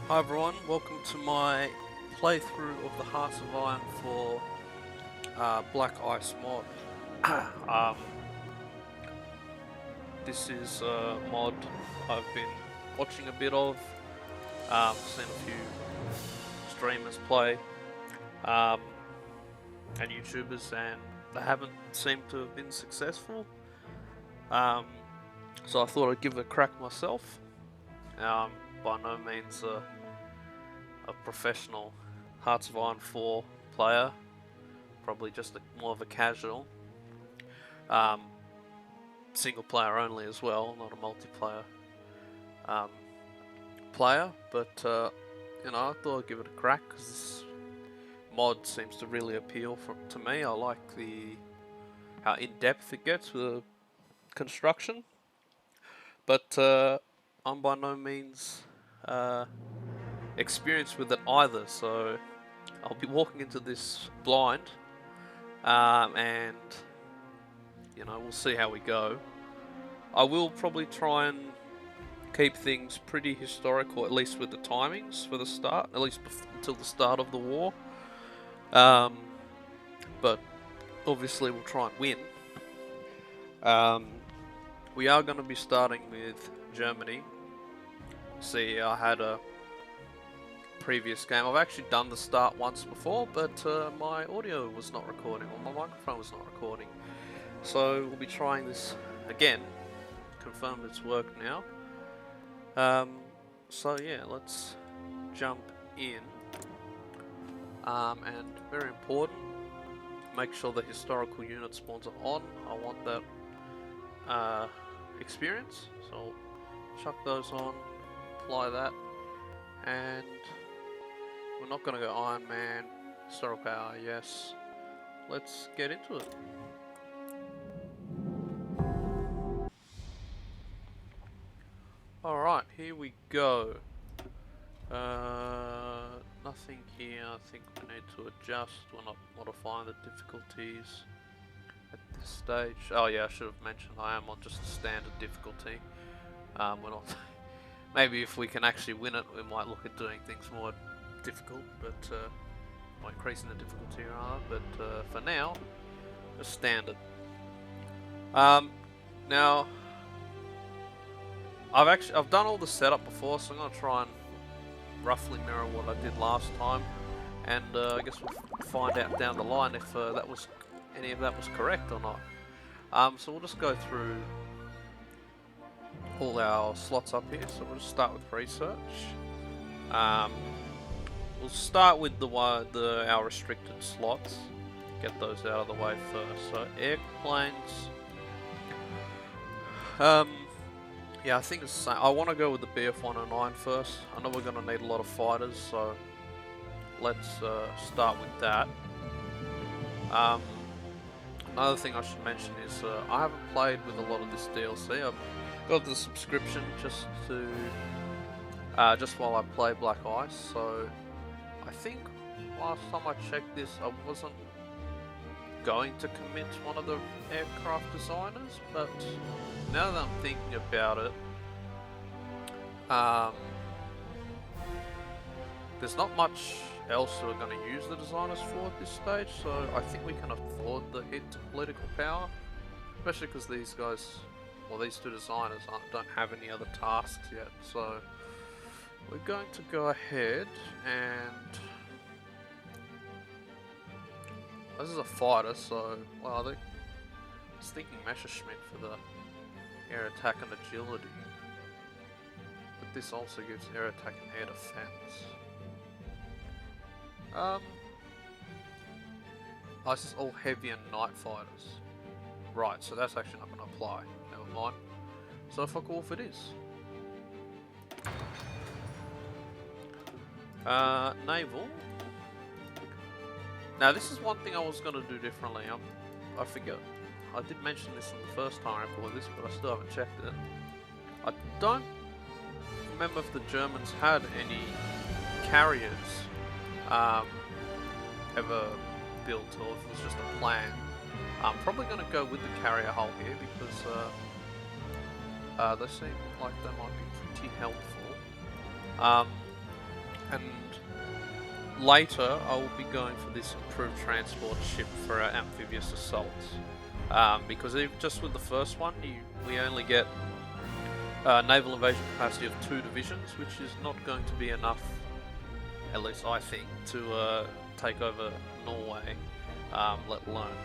Hi everyone, welcome to my playthrough of the Hearts of Iron for Black Ice mod. um, this is a mod I've been watching a bit of, seen a few streamers play, um, and YouTubers, and they haven't seemed to have been successful. Um, so I thought I'd give it a crack myself. By no means a professional Hearts of Iron 4 player, probably just more of a casual. Um, Single player only as well, not a multiplayer um, player, but I thought I'd give it a crack because this mod seems to really appeal to me. I like how in depth it gets with the construction, but I'm by no means experienced with it either, so I'll be walking into this blind, and we'll see how we go. I will probably try and keep things pretty historical, at least with the timings for the start, at least until the start of the war. But obviously we'll try and win. We are going to be starting with Germany. See, I had a previous game. I've actually done the start once before, but my audio was not recording, or my microphone was not recording. So we'll be trying this again. Confirmed it's worked now. So yeah, let's jump in. And very important, make sure the historical unit spawns are on. I want that experience, so chuck those on, apply that, and we're not going to go Iron Man, historical power, yes. Let's get into it. Alright, here we go. Nothing here. I think we need to adjust. We're not modifying the difficulties at this stage. Oh yeah, I should have mentioned I am on just standard difficulty. We're not. Maybe if we can actually win it, we might look at doing things more difficult, but or increasing the difficulty rather. But for now, just standard. Now I've done all the setup before, so I'm gonna try and roughly mirror what I did last time, and I guess we'll find out down the line if any of that was correct or not. So we'll just go through all our slots up here. So we'll just start with research. We'll start with our restricted slots. Get those out of the way first. So airplanes. Yeah, I think it's the same. I want to go with the BF-109 first. I know we're going to need a lot of fighters, so let's start with that. Another thing I should mention is I haven't played with a lot of this DLC. I've got the subscription just while I play Black Ice. So I think last time I checked this, I wasn't going to commit to one of the aircraft designers, but now that I'm thinking about it, there's not much else we're going to use the designers for at this stage, so I think we can afford the hit to political power, especially because these guys, well, these two designers don't have any other tasks yet. So we're going to go ahead and this is a fighter, so well, I was thinking Messerschmitt for the air attack and agility, but this also gives air attack and air defense. This is all heavy and night fighters. Right, so that's actually not going to apply. Never mind. So fuck off it is. Naval. Now this is one thing I was going to do differently. I forget. I did mention this in the first time I recorded this, but I still haven't checked it. I don't remember if the Germans had any carriers ever built, or if it was just a plan. I'm probably going to go with the carrier hull here because they seem like they might be pretty helpful. And later, I will be going for this improved transport ship for our amphibious assaults. Because just with the first one, we only get naval invasion capacity of 2 divisions, which is not going to be enough, at least I think, to take over Norway, let alone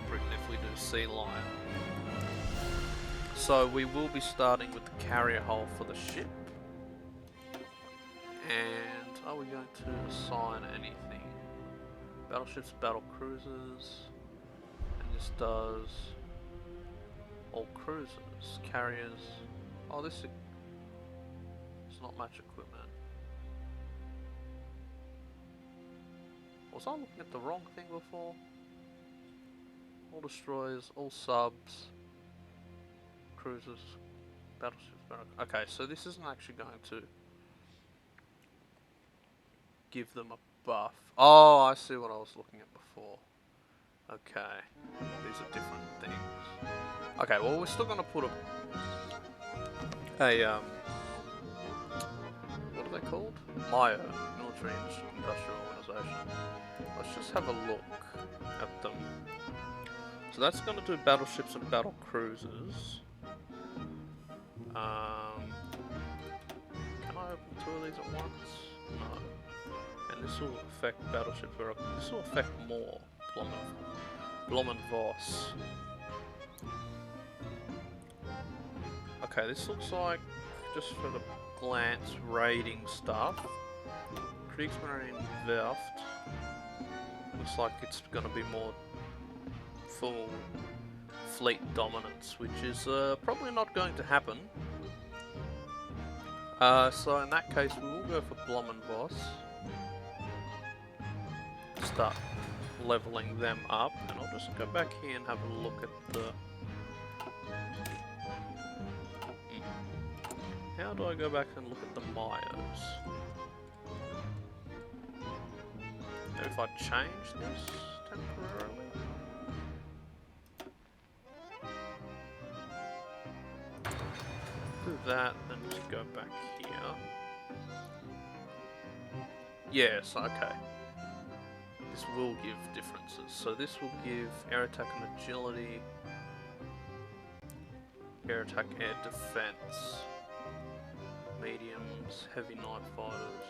Britain if we do Sea Lion. So we will be starting with the carrier hull for the ship. And are we going to assign anything? Battleships, battle cruisers, and this does all cruisers, carriers. Oh, this is not match equipment. Was I looking at the wrong thing before? All destroyers, all subs, cruisers, battleships, okay, so this isn't actually going to give them a buff. Oh, I see what I was looking at before. Okay, these are different things. Okay, well we're still gonna put a what are they called? MIO, Military Industrial Organization. Let's just have a look at them. So that's going to do battleships and battle cruisers. Can I open 2 of these at once? No. And this will affect battleships. This will affect more. Blom and Voss. Okay, this looks like, just for the glance, raiding stuff. Kriegsmarine Werft. Looks like it's going to be more full fleet dominance, which is probably not going to happen. So in that case, we will go for Blom and Voss. Start leveling them up, and I'll just go back here and have a look at the... How do I go back and look at the Myos? Maybe if I change this temporarily? Do that, then just go back here. Yes, okay. This will give differences. So this will give air attack and agility, air attack, air defense, mediums, heavy night fighters.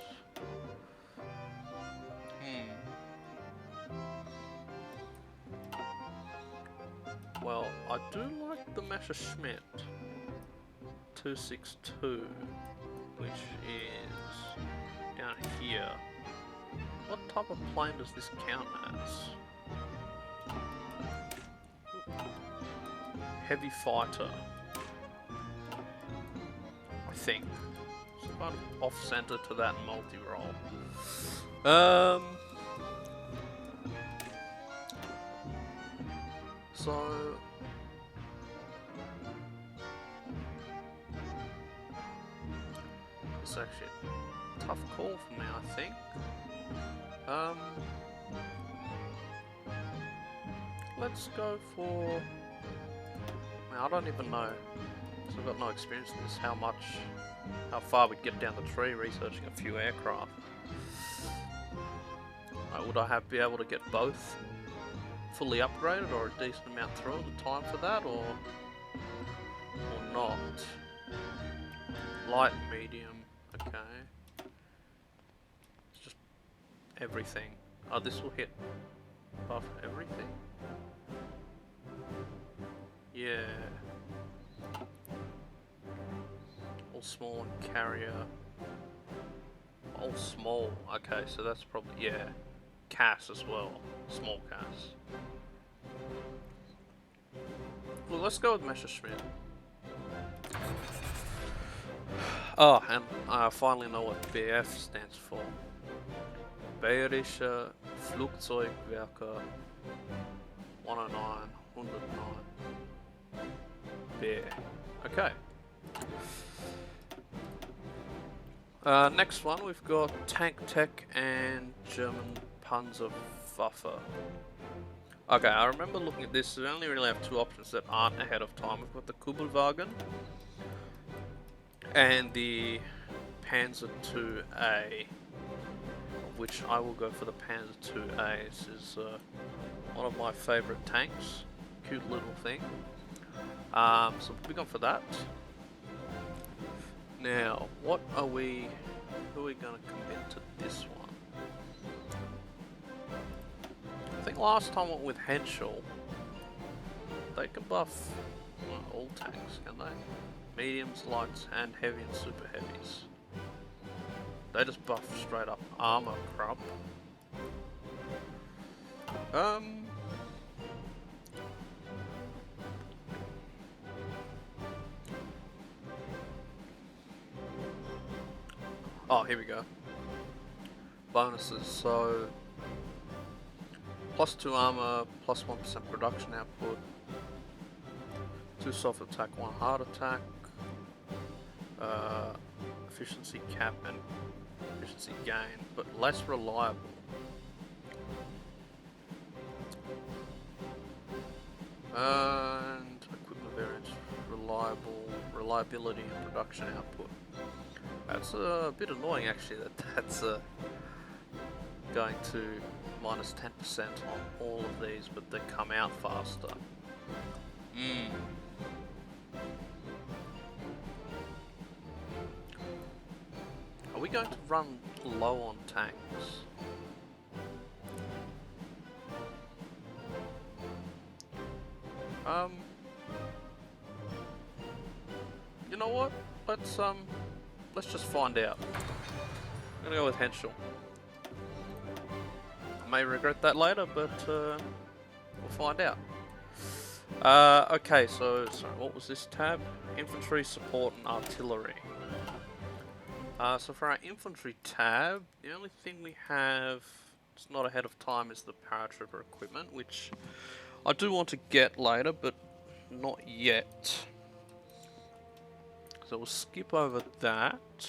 Well, I do like the Messerschmitt 262, which is down here. What type of plane does this count as? Heavy fighter, I think. So kind of off-center to that multi-role. So it's actually a tough call for me, I think. Let's go for... I don't even know, so I've got no experience in this, how far we'd get down the tree researching a few aircraft. Would I be able to get both fully upgraded, or a decent amount through at the time for that, or not? Light and medium, okay. It's just everything. Oh, this will hit above everything? Yeah. All small and carrier. All small, okay, so that's probably, yeah. CAS as well, small CAS. Well, let's go with Messerschmitt. Oh, and I finally know what BF stands for. Bayerische Flugzeugwerke 109, 109. Bear. Okay. Next one, we've got Tank Tech and German Panzerwaffe. Okay, I remember looking at this, we only really have 2 options that aren't ahead of time. We've got the Kubelwagen and the Panzer IIA. which I will go for the Panzer II-A. This is one of my favourite tanks. Cute little thing. So we'll be going for that. Now, who are we going to commit to this one? I think last time I went with Henschel. They can buff all tanks, can they? Mediums, lights, and heavy and super heavies. They just buff straight up armor crap. Oh, here we go. Bonuses. So +2 armor, +1% production output, 2 soft attack, 1 hard attack, efficiency cap and efficiency gain, but less reliable. And equipment variance, reliability and production output. That's a bit annoying actually, that's going to minus 10% on all of these, but they come out faster. Are we going to run low on tanks? You know what? Let's just find out. I'm gonna go with Henschel. I may regret that later, but we'll find out. Okay, so what was this tab? Infantry, support, and artillery. So for our infantry tab, the only thing we have, it's not ahead of time, is the paratrooper equipment, which I do want to get later, but not yet. So we'll skip over that.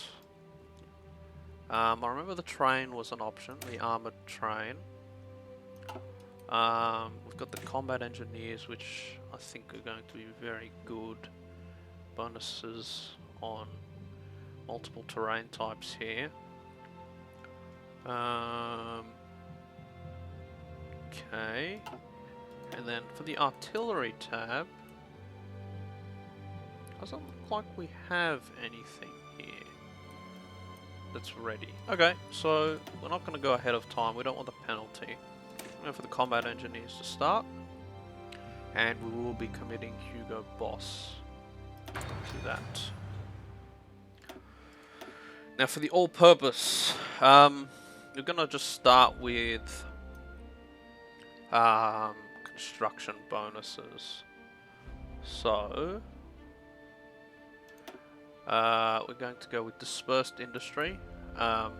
I remember the train was an option, the armoured train. We've got the combat engineers, which I think are going to be very good bonuses on multiple terrain types here. Okay, and then for the artillery tab, doesn't look like we have anything here that's ready. Okay, so we're not going to go ahead of time, we don't want the penalty. We're going for the combat engineers to start, and we will be committing Hugo Boss to that. Now for the all-purpose, we're going to just start with construction bonuses. So we're going to go with dispersed industry. The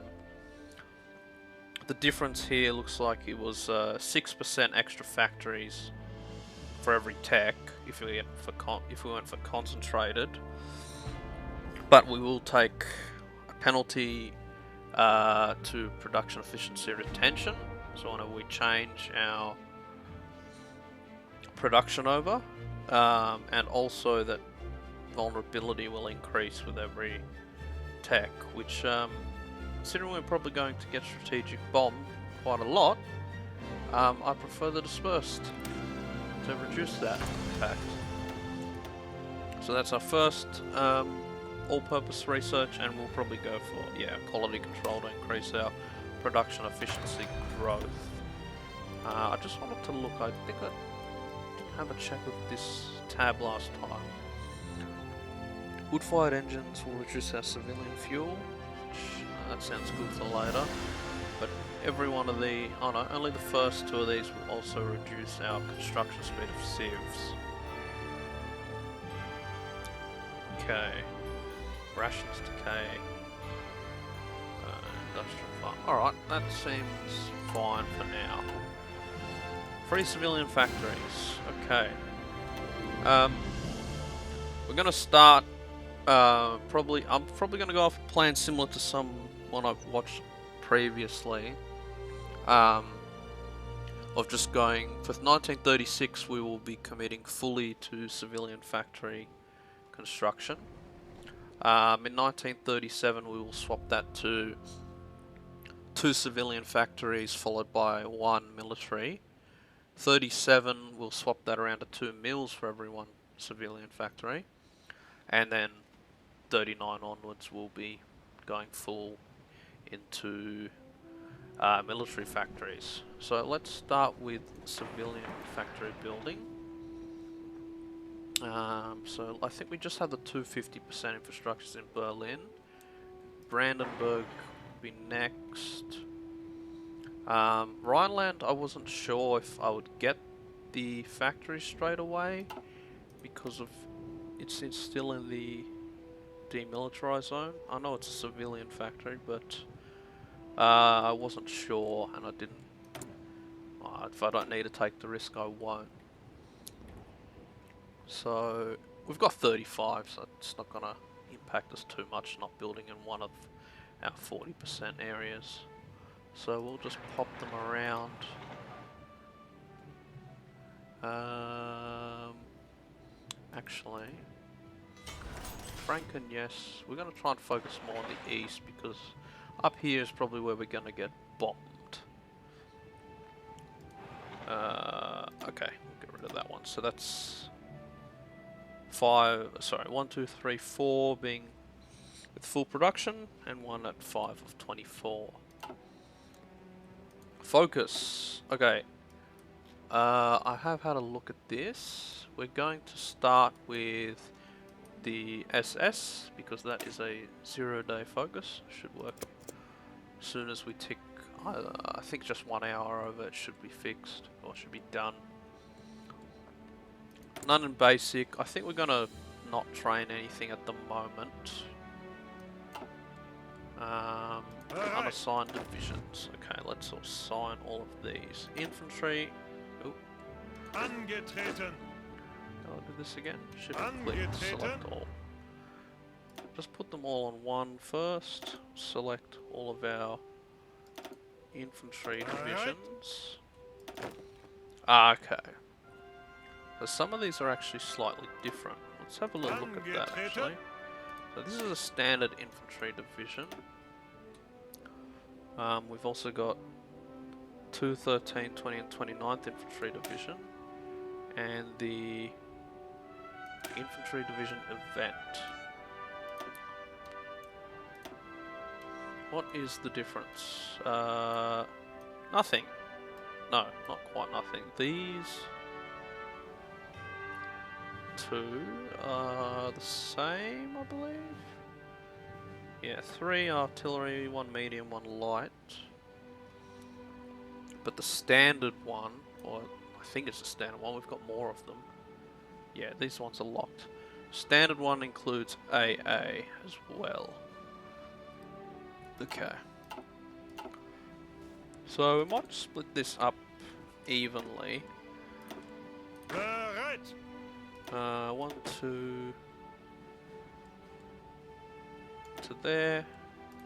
difference here looks like it was 6% extra factories for every tech if we went for concentrated, but we will take a penalty to production efficiency retention. So whenever we change our production over, and also that vulnerability will increase with every tech, which considering we're probably going to get strategic bomb quite a lot, I prefer the dispersed to reduce that impact. So that's our first all-purpose research, and we'll probably go for quality control to increase our production efficiency growth. I just wanted to look, I think I didn't have a check with this tab last time. Wood-fired engines will reduce our civilian fuel, which, that sounds good for later, but every one of the, only the first two of these will also reduce our construction speed of sieves. Okay, rations decay, industrial farm. Alright, that seems fine for now. Free civilian factories, okay. We're going to start, I'm probably going to go off a plan similar to someone I've watched previously. Of just going, for 1936 we will be committing fully to civilian factory construction. In 1937 we will swap that to 2 civilian factories followed by 1 military. 37 will swap that around to 2 mills for every 1 civilian factory, and then 39 onwards will be going full into military factories. So let's start with civilian factory building. So I think we just have the 250% infrastructures in Berlin. Brandenburg will be next. Rhineland, I wasn't sure if I would get the factory straight away because of it's still in the demilitarized zone. I know it's a civilian factory, but I wasn't sure, and I didn't. If I don't need to take the risk, I won't. So we've got 35, so it's not gonna impact us too much not building in one of our 40% areas. So we'll just pop them around. Actually, Franken, yes. We're going to try and focus more on the east because up here is probably where we're going to get bombed. Okay, we'll get rid of that one. So that's 1, 2, 3, 4 being with full production, and 1 at 5 of 24. Focus. Okay. I have had a look at this. We're going to start with the SS because that is a 0-day focus. Should work as soon as we tick. I think just 1 hour over it should be fixed or should be done. None in basic. I think we're gonna not train anything at the moment. Unassigned divisions. Okay, let's assign all of these. Infantry. Oh. Angetreten. I'll do this again. Shift click, select all. Just put them all on 1 first. Select all of our infantry divisions. Okay. So some of these are actually slightly different. Let's have a little look at that actually. So this is a standard infantry division. We've also got 2, 13, 20 and 29th Infantry Division and the Infantry Division event. What is the difference? Nothing. No, not quite nothing. These 2 are the same, I believe. Yeah, 3 artillery, 1 medium, 1 light. But the standard one, or I think it's the standard one, we've got more of them. Yeah, these ones are locked. Standard one includes AA as well. Okay. So we might split this up evenly. 1, 2 to there.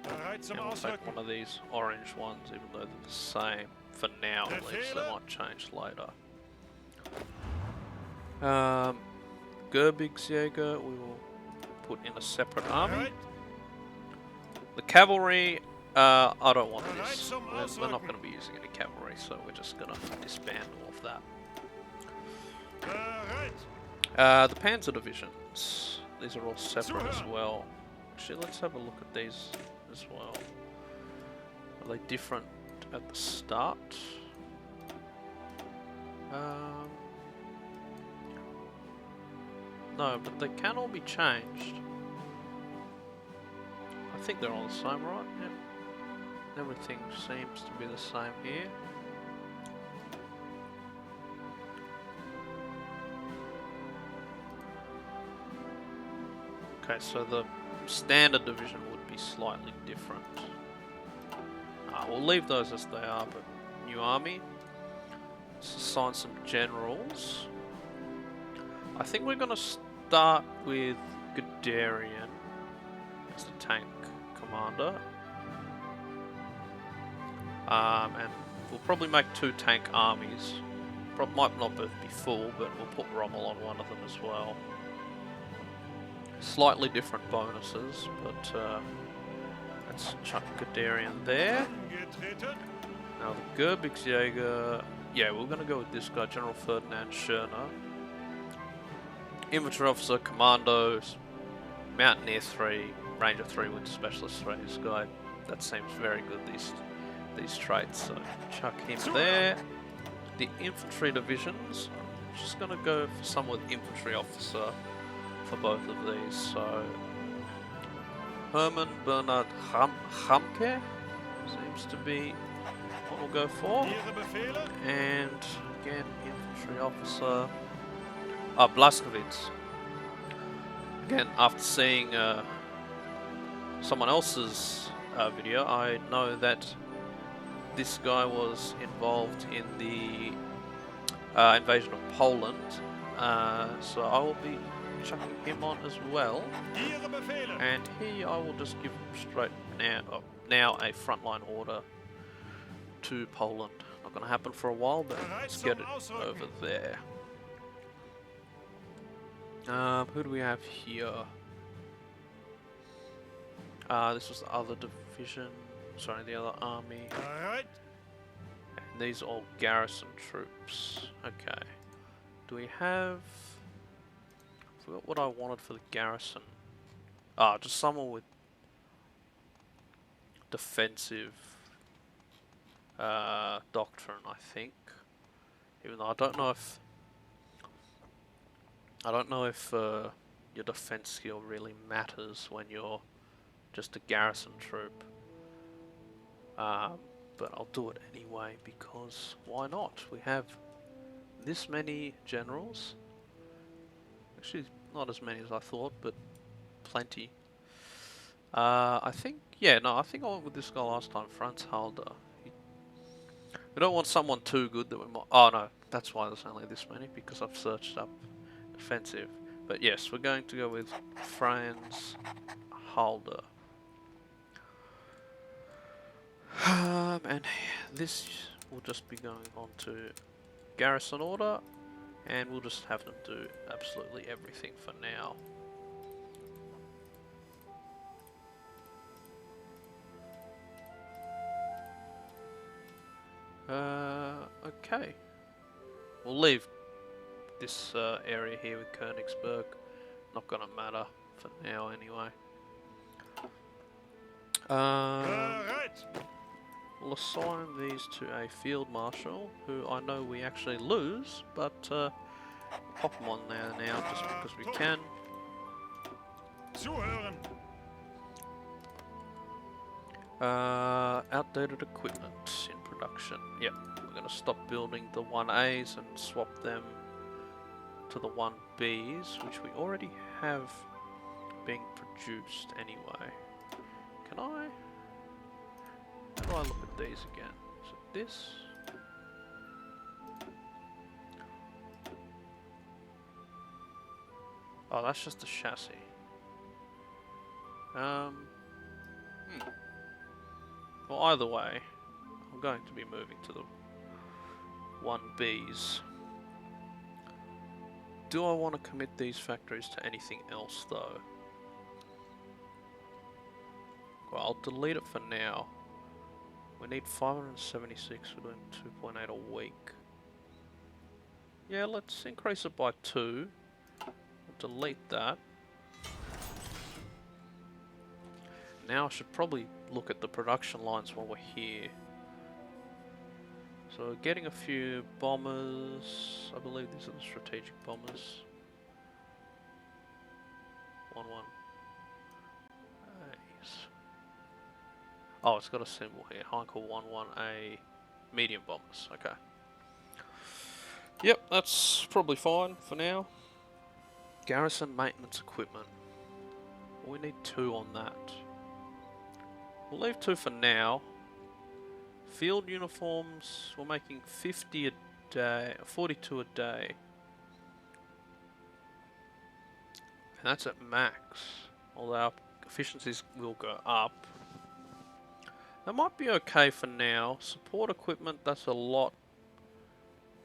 And we'll take one of these orange ones, even though they're the same for now at least. They might change later. Gerbigsjäger we will put in a separate army. The cavalry, I don't want this. We're not going to be using any cavalry, so we're just going to disband all of that. The panzer divisions, these are all separate as well. Actually, let's have a look at these as well. Are they different at the start? No, but they can all be changed. I think they're all the same, right? Yep. Everything seems to be the same here. Okay, so the standard division would be slightly different. We'll leave those as they are, but new army. Let's assign some generals. I think we're going to start with Guderian as the tank commander. And we'll probably make 2 tank armies. Might not be full, but we'll put Rommel on one of them as well. Slightly different bonuses, but let's chuck Guderian there. Angetreten. Now the Gerbixjäger, yeah, we're gonna go with this guy, General Ferdinand Schörner. Infantry Officer, Commandos, Mountaineer 3, Ranger 3, Winter Specialist 3. This guy, that seems very good, these traits, so chuck him there. The infantry divisions, I'm just gonna go for someone with Infantry Officer for both of these, so Hermann Bernhard Hamke seems to be what we'll go for. Ihre Befehle. And again, Infantry Officer Blaskowitz. Again, after seeing someone else's video, I know that this guy was involved in the invasion of Poland, so I will be chucking him on as well. Ihre Befehle. And here I will just give straight now a frontline order to Poland. Not going to happen for a while, but let's get it over there. Who do we have here? This was the other division. Sorry, the other army. Bereit. And these are all garrison troops. Okay. Do we have... I forgot what I wanted for the garrison. Just someone with defensive doctrine, I think. Even though I don't know if your defense skill really matters when you're just a garrison troop. But I'll do it anyway because why not? We have this many generals. Actually, not as many as I thought, but plenty. I think I went with this guy last time, Franz Halder. We don't want someone too good that we might... Oh no, that's why there's only this many, because I've searched up defensive. But yes, we're going to go with Franz Halder. And this will just be going on to garrison order, and we'll just have them do absolutely everything for now. Okay. We'll leave this area here with Königsberg. Not gonna matter for now anyway. Bereit. We'll assign these to a field marshal, who I know we actually lose, but pop them on there now just because we can. Zuhören. Outdated equipment in production. Yep, we're going to stop building the 1As and swap them to the 1Bs, which we already have being produced anyway. Can I? How do I look at these again? So this. Oh, that's just the chassis. Well, either way, I'm going to be moving to the 1Bs. Do I want to commit these factories to anything else, though? Well, I'll delete it for now. We need 576, we're doing 2.8 a week. Yeah, let's increase it by 2. I'll delete that. Now I should probably look at the production lines while we're here. So getting a few bombers. I believe these are the strategic bombers. 1-1. Oh, it's got a symbol here. Heinkel 1-1A medium bombers. Okay. Yep, that's probably fine for now. Garrison maintenance equipment. We need 2 on that. We'll leave 2 for now. Field uniforms, we're making 50 a day, 42 a day. And that's at max, although our efficiencies will go up. That might be okay for now. Support equipment, that's a lot,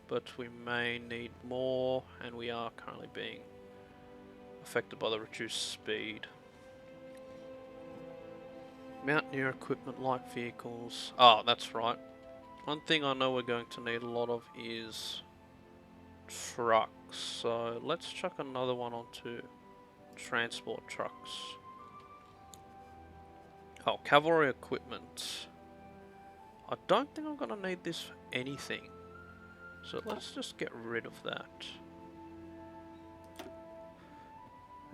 but we may need more, and we are currently being affected by the reduced speed. Mountaineer equipment, light vehicles. Oh, that's right. One thing I know we're going to need a lot of is trucks. So let's chuck another one onto transport trucks. Oh, cavalry equipment. I don't think I'm going to need this for anything. So let's just get rid of that.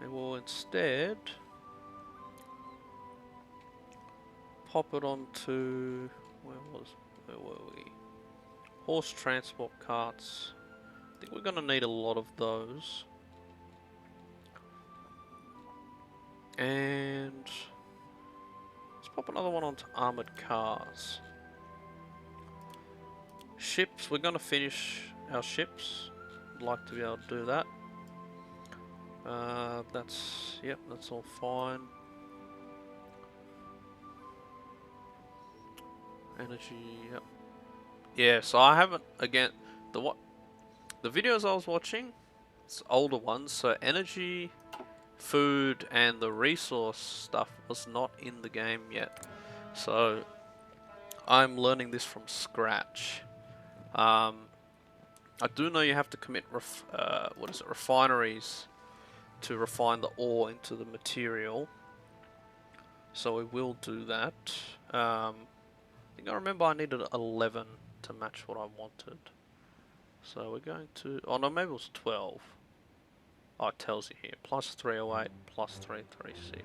And we'll instead pop it onto, where were we? Horse transport carts. I think we're going to need a lot of those. And let's pop another one onto armored cars. Ships, we're going to finish our ships. I'd like to be able to do that. That's all fine. Energy, yep. Yeah, so I haven't, again, the videos I was watching, it's older ones, so energy, food, and the resource stuff was not in the game yet. So I'm learning this from scratch. I do know you have to commit refineries to refine the ore into the material. So we will do that. I think I remember I needed 11 to match what I wanted. So we're going to... Oh no, maybe it was 12. Oh, it tells you here. Plus 308, plus 336.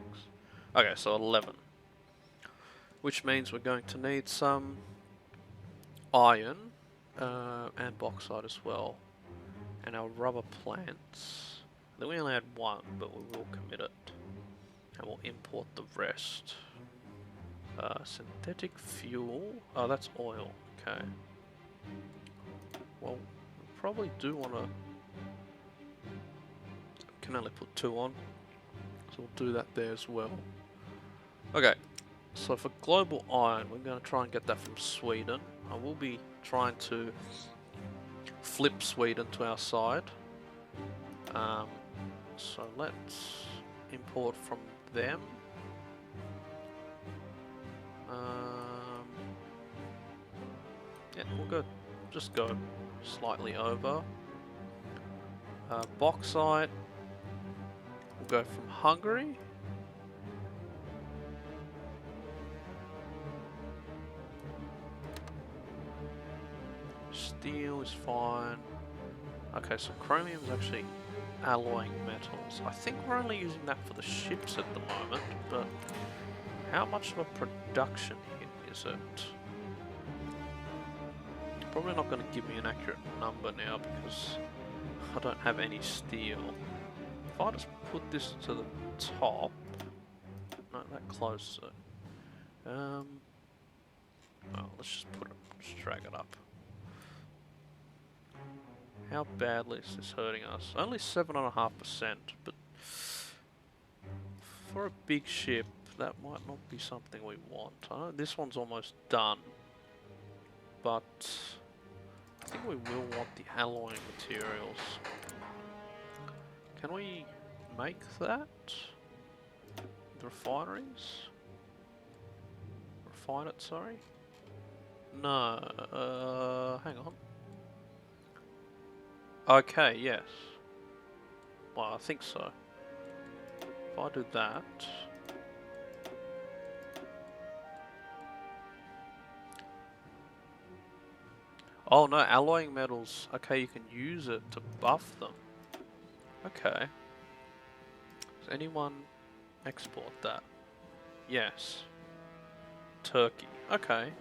Okay, so 11. Which means we're going to need some iron and bauxite as well. And our rubber plants. Then we only had one, but we will commit it. And we'll import the rest. Synthetic fuel. Oh, that's oil. Okay. Well, we probably do want to... Can only put 2 on. So we'll do that there as well. Okay. So for global iron, we're going to try and get that from Sweden. I will be trying to flip Sweden to our side. So let's import from them. Yeah, we'll go. Just go slightly over. Bauxite. We'll go from Hungary. Steel is fine. Okay, so chromium is actually alloying metals. I think we're only using that for the ships at the moment, but how much of a production hit is it? Probably not going to give me an accurate number now because I don't have any steel. If I just put this to the top, no, that closes it. Well, let's just put it, just drag it up. How badly is this hurting us? Only 7.5%, but for a big ship, that might not be something we want. This one's almost done, but I think we will want the alloying materials. Can we make that? The refineries? Refine it, sorry? No, hang on. Okay, yes. Well, I think so. If I do that... Oh no, alloying metals. Okay, you can use it to buff them. Okay. Does anyone export that? Yes. Turkey. Okay.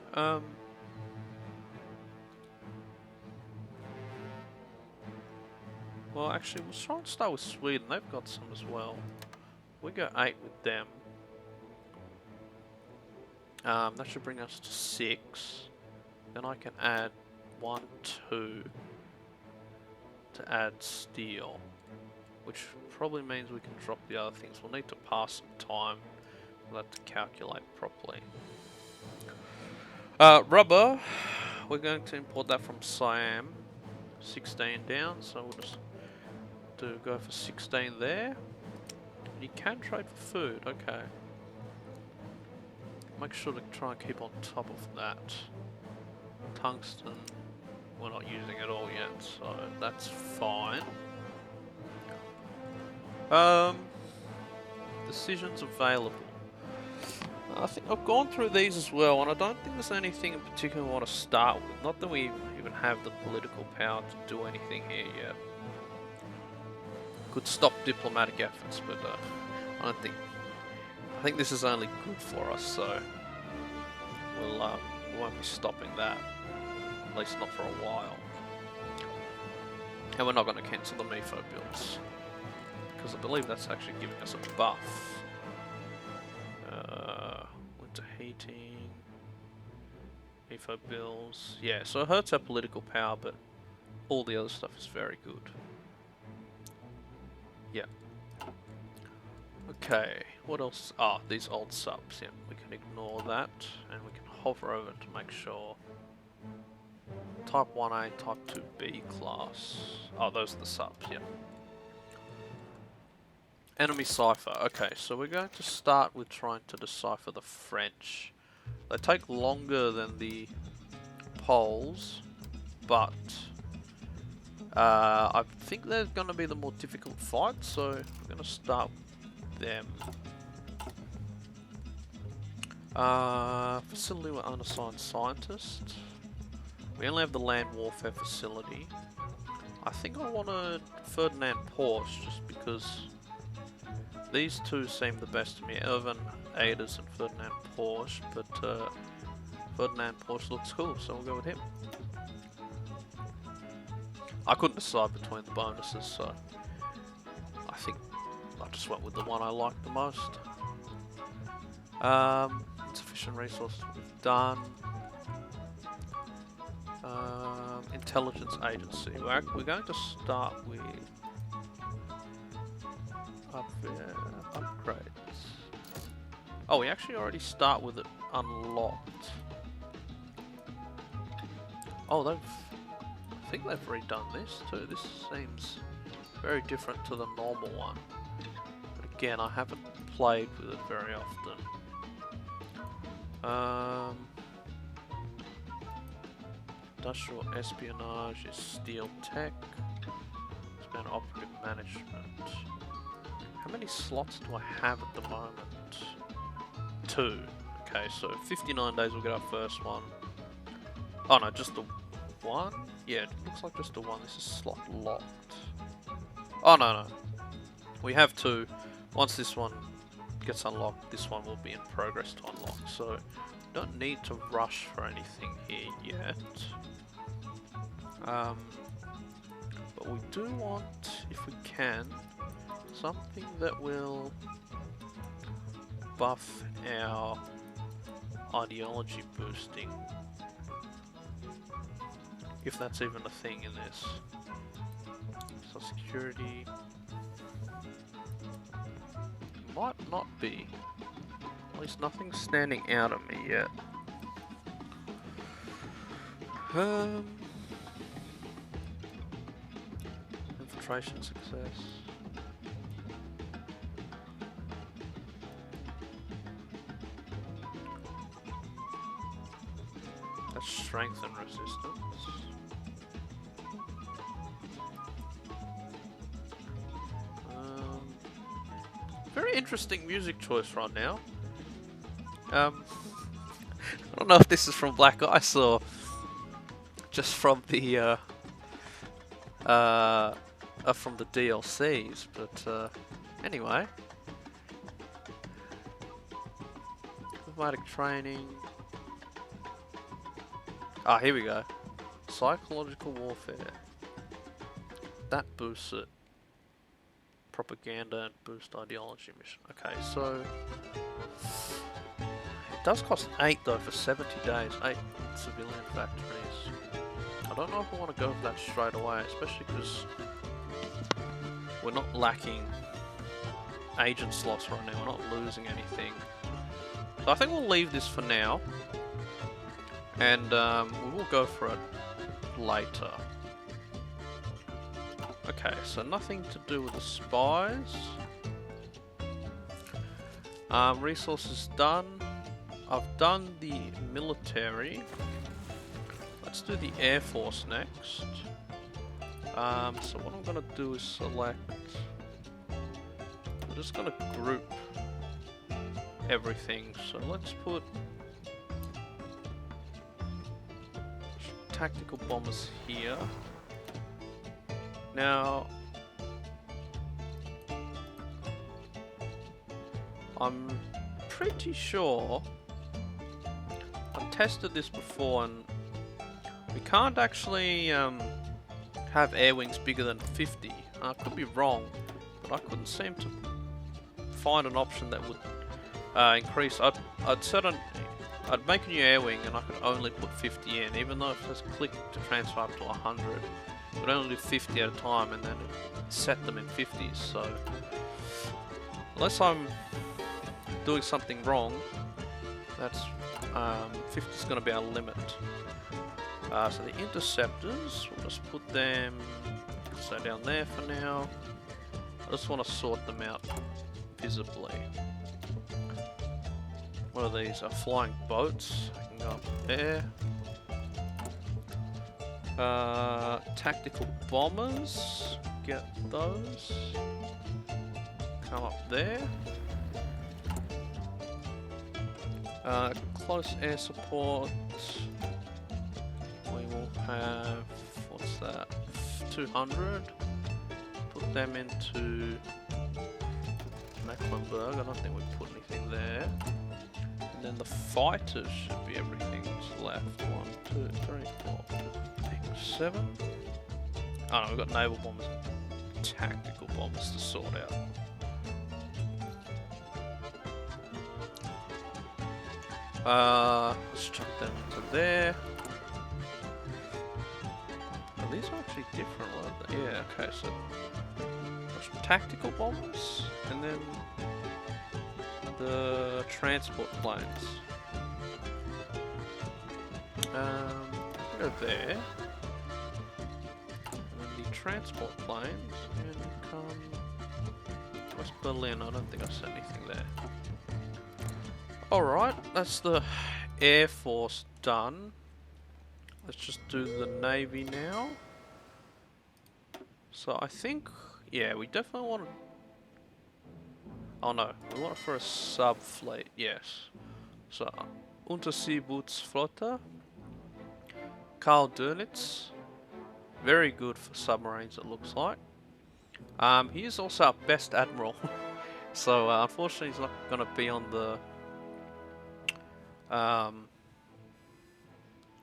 Well, actually, we'll try and start with Sweden. They've got some as well. We go 8 with them. That should bring us to 6. Then I can add 1, 2 to add steel, which probably means we can drop the other things. We'll need to pass some time for that to calculate properly. Rubber, we're going to import that from Siam. 16 down, so we'll just go for 16 there. You can trade for food, okay. make sure to try and keep on top of that. Tungsten, we're not using it all yet, so that's fine. Decisions available. I think I've gone through these as well, and I don't think there's anything in particular I want to start with. Not that we even have the political power to do anything here yet. Could stop diplomatic efforts, but I don't think. I think this is only good for us, so we won't be stopping that. At least not for a while. And we're not going to cancel the MIFO builds, because I believe that's actually giving us a buff. Winter heating, MIFO bills. Yeah, so it hurts our political power, but all the other stuff is very good. Yeah. Okay, what else? Ah, these old subs. Yeah, we can ignore that, and we can hover over to make sure. Type 1A, Type 2B class. Oh, those are the subs, yeah. Enemy cipher. Okay, so we're going to start with trying to decipher the French. They take longer than the Poles, but I think they're going to be the more difficult fight, so we're going to start with them. Facility with unassigned scientist. We only have the land warfare facility. I think I wanted Ferdinand Porsche just because these two seem the best to me. Irvin Aders and Ferdinand Porsche, but Ferdinand Porsche looks cool, so we'll go with him. I couldn't decide between the bonuses, so I think I just went with the one I liked the most. Insufficient resources we've done. Intelligence agency. We're going to start with upgrades. Oh, we actually already start with it unlocked. Oh, I think they've redone this too. This seems very different to the normal one. But again, I haven't played with it very often. Industrial espionage is steel tech. Expand operative management. How many slots do I have at the moment? 2. Okay, so 59 days we'll get our first one. Oh no, just the one? Yeah, it looks like just the one. This is slot locked. Oh no. We have 2. Once this one gets unlocked, this one will be in progress to unlock. So don't need to rush for anything here yet. But we do want, if we can, something that will buff our ideology boosting. If that's even a thing in this. So security might not be. At least nothing's standing out at me yet. Infiltration success. That's strength and resistance. Very interesting music choice right now. I don't know if this is from Black Ice or just from the DLCs, but anyway. Diplomatic training. Ah, here we go. Psychological warfare. That boosts it. Propaganda and boost ideology mission. Okay, so it does cost 8 though for 70 days. 8 civilian factories. I don't know if I want to go for that straight away, especially because we're not lacking agent slots right now. We're not losing anything. So I think we'll leave this for now, and we will go for it later. Okay, so nothing to do with the spies. Resources done. I've done the military. Let's do the Air Force next. So what I'm gonna do is select. I'm just gonna group everything. So let's put tactical bombers here. Now, I'm pretty sure I've tested this before, and we can't actually have air wings bigger than 50. I could be wrong, but I couldn't seem to find an option that would increase. I'd make a new air wing and I could only put 50 in, even though if I just click to transfer up to 100, it would only do 50 at a time and then set them in 50s. So unless I'm doing something wrong, that's 50 is going to be our limit. So the interceptors, we'll just put them so down there for now. I just want to sort them out visibly. What are these? Flying boats. I can go up there. Tactical bombers. Get those. Come up there. Close air support. We will have, what's that? 200. Put them into Mecklenburg. I don't think we put anything there. And then the fighters should be everything that's left. 1, 2, 3, 4, 5, 6, 7. Oh no, we've got naval bombers and tactical bombers to sort out. Let's chuck them into there. Oh, these are actually different, aren't they? Yeah, okay, so there's tactical bombers and then the transport planes. Go there. And then the transport planes and come West Berlin. I don't think I said anything there. Alright, that's the Air Force done. Let's just do the Navy now. So I think, yeah, we definitely want to... Oh no, we want it for a sub-fleet, yes. So, Unterseebootsflotte. Karl Dönitz. Very good for submarines, it looks like. He is also our best admiral. So, unfortunately he's not going to be on the...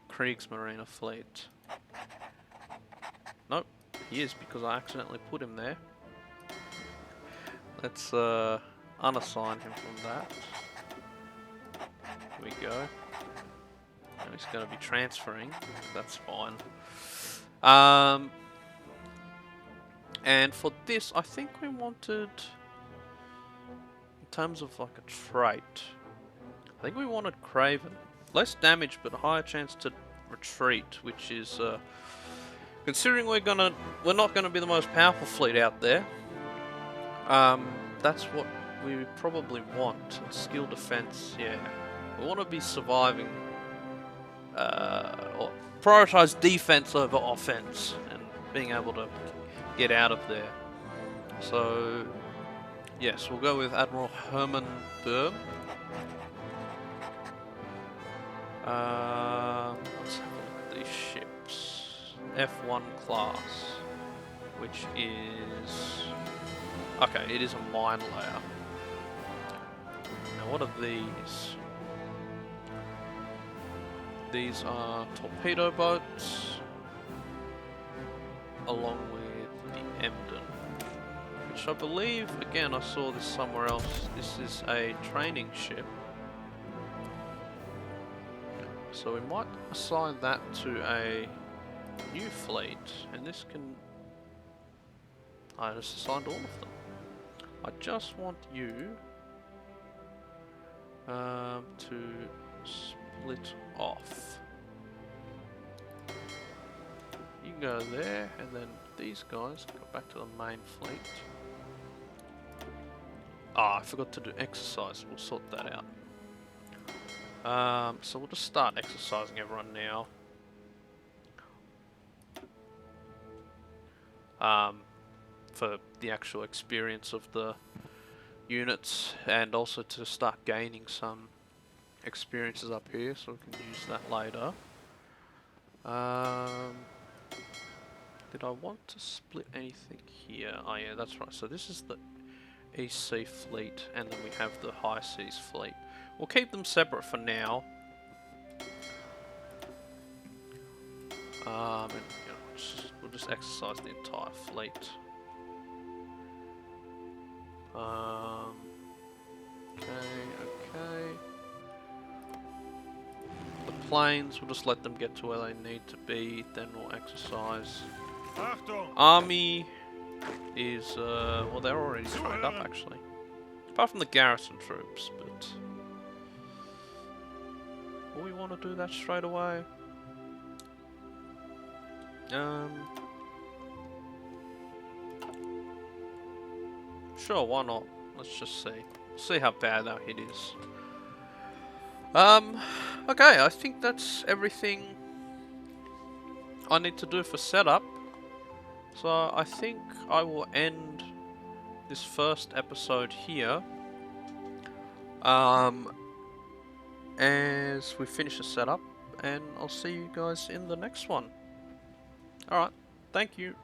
Kriegsmarine fleet. Nope, he is because I accidentally put him there. Let's unassign him from that. Here we go. And he's going to be transferring. That's fine. And for this, I think we wanted, in terms of like a trait, I think we wanted Craven. Less damage, but higher chance to retreat, which is, considering we're not gonna be the most powerful fleet out there. That's what we probably want. Skill defense, yeah. We want to be surviving, or prioritize defense over offense, and being able to get out of there. So, yes, we'll go with Admiral Hermann Böhm. Let's have a look at these ships. F1 class, which is... Okay, it is a mine layer. Now what are these? These are torpedo boats, along with the Emden, which I believe, again I saw this somewhere else, this is a training ship. So we might assign that to a new fleet, and this can... I just assigned all of them. I just want you to split off. You can go there, and then these guys go back to the main fleet. Ah, I forgot to do exercise, we'll sort that out. So we'll just start exercising everyone now. For the actual experience of the units, and also to start gaining some experiences up here, so we can use that later. Did I want to split anything here? Oh yeah, that's right. So this is the East Sea Fleet, and then we have the High Seas Fleet. We'll keep them separate for now. And you know, we'll just exercise the entire fleet. Okay. The planes, we'll just let them get to where they need to be, then we'll exercise. Achtung! Army is, well, they're already trained up actually. Apart from the garrison troops, but... will we want to do that straight away? Sure, why not? Let's just see. See how bad our hit is. Okay, I think that's everything I need to do for setup. So I think I will end this first episode here. As we finish the setup, and I'll see you guys in the next one. Alright, thank you.